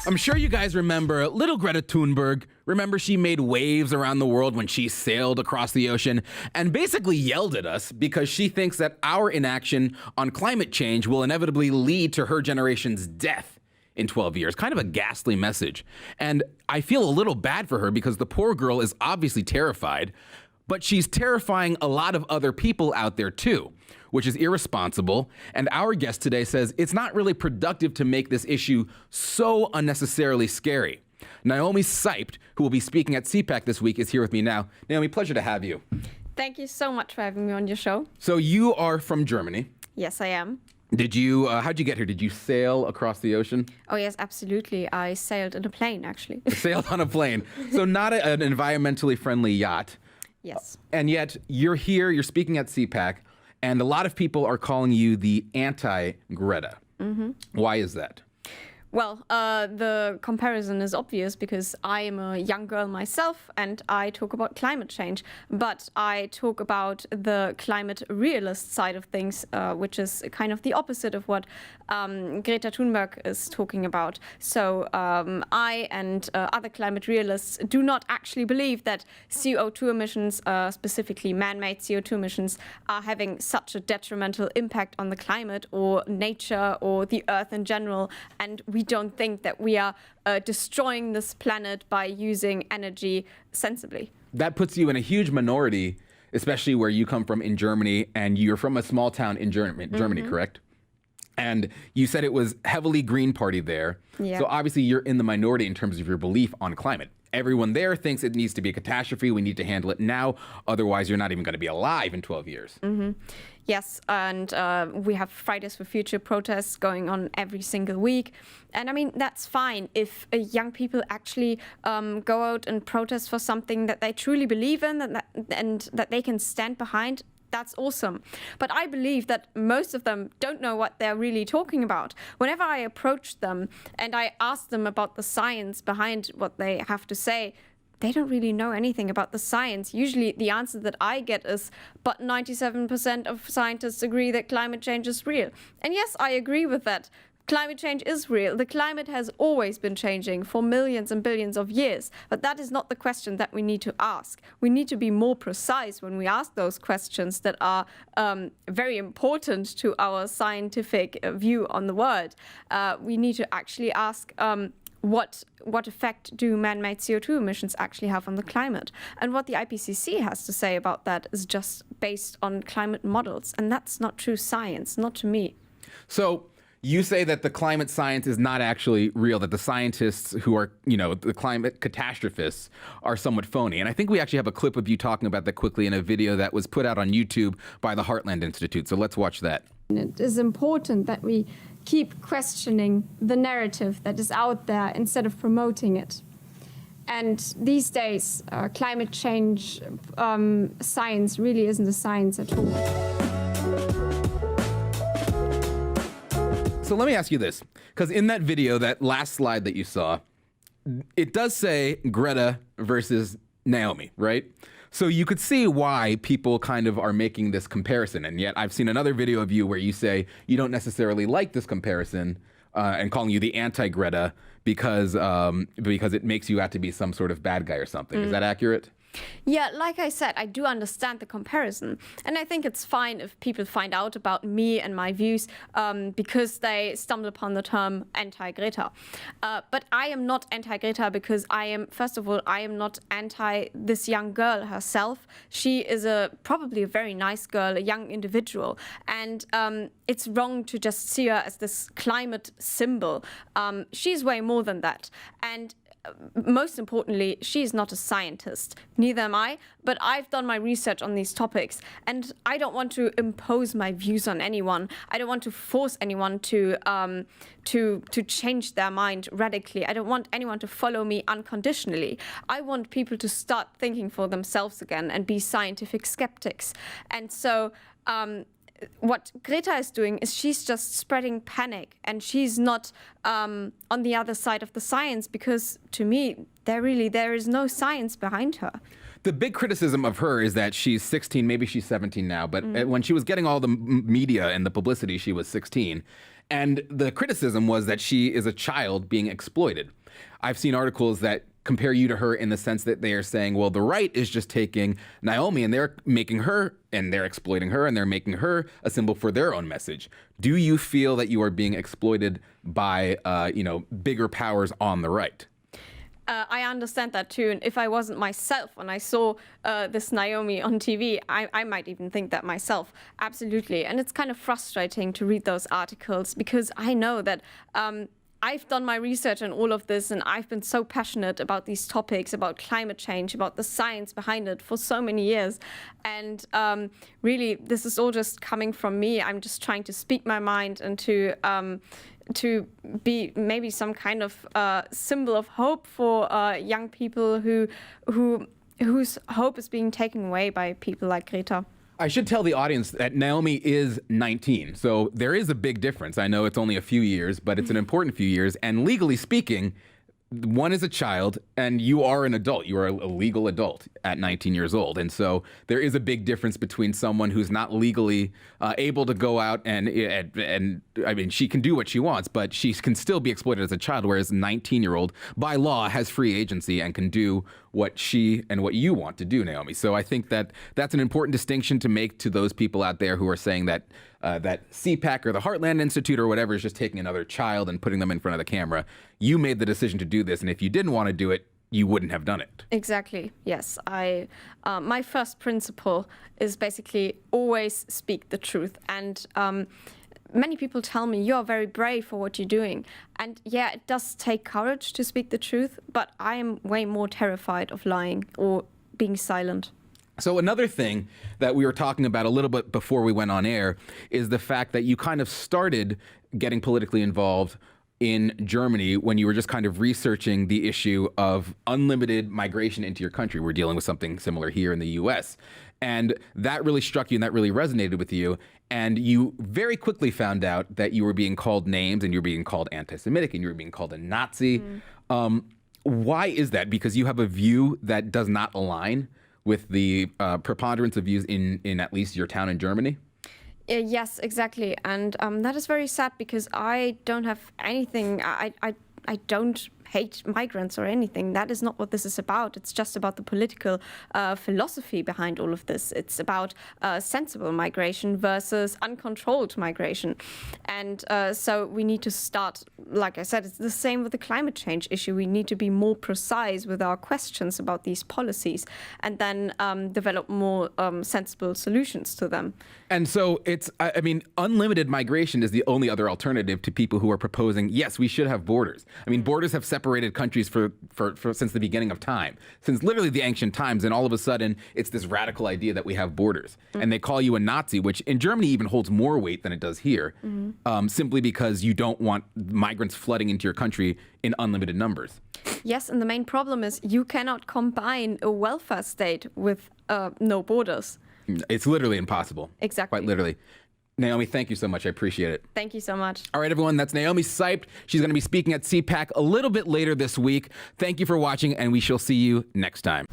I'm sure you guys remember little Greta Thunberg. Remember she made waves around the world when she sailed across the ocean and basically yelled at us because she thinks that our inaction on climate change will inevitably lead to her generation's death in 12 years. Kind of a ghastly message. And I feel a little bad for her because the poor girl is obviously terrified, but she's terrifying a lot of other people out there too, which is irresponsible. And our guest today says it's not really productive to make this issue so unnecessarily scary. Naomi Seibt, who will be speaking at CPAC this week, is here with me now. Naomi, pleasure to have you. Thank you so much for having me on your show. So you are from Germany. Yes, I am. Did you, how'd you get here? Did you sail across the ocean? Oh, yes, absolutely. I sailed in a plane, actually. Sailed on a plane. So not an environmentally friendly yacht. Yes. And yet you're here, you're speaking at CPAC, and a lot of people are calling you the anti-Greta. Mm-hmm. Why is that? Well, the comparison is obvious because I am a young girl myself and I talk about climate change, but I talk about the climate realist side of things, which is kind of the opposite of what Greta Thunberg is talking about. So I and other climate realists do not actually believe that CO2 emissions, specifically man-made CO2 emissions, are having such a detrimental impact on the climate or nature or the earth in general, and we don't think that we are destroying this planet by using energy sensibly. That puts you in a huge minority, especially where you come from in Germany, and you're from a small town in Germany, correct? And you said it was heavily Green Party there. Yeah. So obviously you're in the minority in terms of your belief on climate. Everyone there thinks it needs to be a catastrophe. We need to handle it now. Otherwise, you're not even going to be alive in 12 years. Mm-hmm. Yes, and we have Fridays for Future protests going on every single week. And I mean, that's fine if young people actually go out and protest for something that they truly believe in and that they can stand behind. That's awesome. But I believe that most of them don't know what they're really talking about. Whenever I approach them and I ask them about the science behind what they have to say, they don't really know anything about the science. Usually the answer that I get is, but 97% of scientists agree that climate change is real. And yes, I agree with that. Climate change is real. The climate has always been changing for millions and billions of years. But that is not the question that we need to ask. We need to be more precise when we ask those questions that are very important to our scientific view on the world. We need to actually ask what effect do man-made CO2 emissions actually have on the climate? And what the IPCC has to say about that is just based on climate models. And that's not true science, not to me. So you say that the climate science is not actually real, that the scientists who are, the climate catastrophists are somewhat phony. And I think we actually have a clip of you talking about that quickly in a video that was put out on YouTube by the Heartland Institute. So let's watch that. It is important that we keep questioning the narrative that is out there instead of promoting it. And these days, climate change science really isn't a science at all. So let me ask you this, because in that video, that last slide that you saw, it does say Greta versus Naomi, right? So you could see why people kind of are making this comparison. And yet I've seen another video of you where you say you don't necessarily like this comparison and calling you the anti-Greta because it makes you out to be some sort of bad guy or something. Is that accurate? Yeah, like I said, I do understand the comparison. And I think it's fine if people find out about me and my views because they stumble upon the term anti-Greta. But I am not anti-Greta because first of all, I am not anti this young girl herself. She is probably a very nice girl, a young individual. And it's wrong to just see her as this climate symbol. She's way more than that. And most importantly, she's not a scientist. Neither am I, but I've done my research on these topics, and I don't want to impose my views on anyone. I don't want to force anyone to change their mind radically. I don't want anyone to follow me unconditionally. I want people to start thinking for themselves again and be scientific skeptics. And so what Greta is doing is she's just spreading panic, and she's not on the other side of the science because, to me, there is no science behind her. The big criticism of her is that she's 16, maybe she's 17 now, but when she was getting all the media and the publicity, she was 16. And the criticism was that she is a child being exploited. I've seen articles that compare you to her in the sense that they are saying, well, the right is just taking Naomi and they're making her and they're exploiting her and they're making her a symbol for their own message. Do you feel that you are being exploited by, bigger powers on the right? I understand that too. And if I wasn't myself and I saw this Naomi on TV, I might even think that myself. Absolutely. And it's kind of frustrating to read those articles because I know that I've done my research on all of this and I've been so passionate about these topics, about climate change, about the science behind it for so many years. And really, this is all just coming from me. I'm just trying to speak my mind and to be maybe some kind of symbol of hope for young people whose hope is being taken away by people like Greta. I should tell the audience that Naomi is 19, so there is a big difference. I know it's only a few years, but it's an important few years. And legally speaking, one is a child and you are an adult. You are a legal adult at 19 years old. And so there is a big difference between someone who's not legally able to go out and I mean, she can do what she wants, but she can still be exploited as a child, whereas a 19-year-old by law has free agency and can do what she and what you want to do, Naomi. So I think that that's an important distinction to make to those people out there who are saying that that CPAC or the Heartland Institute or whatever is just taking another child and putting them in front of the camera. You made the decision to do this, and if you didn't want to do it, you wouldn't have done it. Exactly. Yes. My first principle is basically always speak the truth. And many people tell me you're very brave for what you're doing. And yeah, it does take courage to speak the truth, but I am way more terrified of lying or being silent. So another thing that we were talking about a little bit before we went on air is the fact that you kind of started getting politically involved in Germany when you were just kind of researching the issue of unlimited migration into your country. We're dealing with something similar here in the US. And that really struck you and that really resonated with you. And you very quickly found out that you were being called names and you were being called anti-Semitic and you were being called a Nazi. Why is that? Because you have a view that does not align with the preponderance of views in at least your town in Germany? Yes, exactly. And that is very sad because I don't have anything. I don't hate migrants or anything. That is not what this is about. It's just about the political philosophy behind all of this. It's about sensible migration versus uncontrolled migration. And so we need to start, like I said, it's the same with the climate change issue. We need to be more precise with our questions about these policies and then develop more sensible solutions to them. And so I mean, unlimited migration is the only other alternative to people who are proposing, yes, we should have borders. I mean, borders have separated countries for since the beginning of time, since literally the ancient times. And all of a sudden, it's this radical idea that we have borders. And they call you a Nazi, which in Germany even holds more weight than it does here, simply because you don't want migrants flooding into your country in unlimited numbers. Yes, and the main problem is you cannot combine a welfare state with no borders. It's literally impossible. Exactly. Quite literally. Naomi, thank you so much. I appreciate it. Thank you so much. All right, everyone, that's Naomi Seibt. She's going to be speaking at CPAC a little bit later this week. Thank you for watching, and we shall see you next time.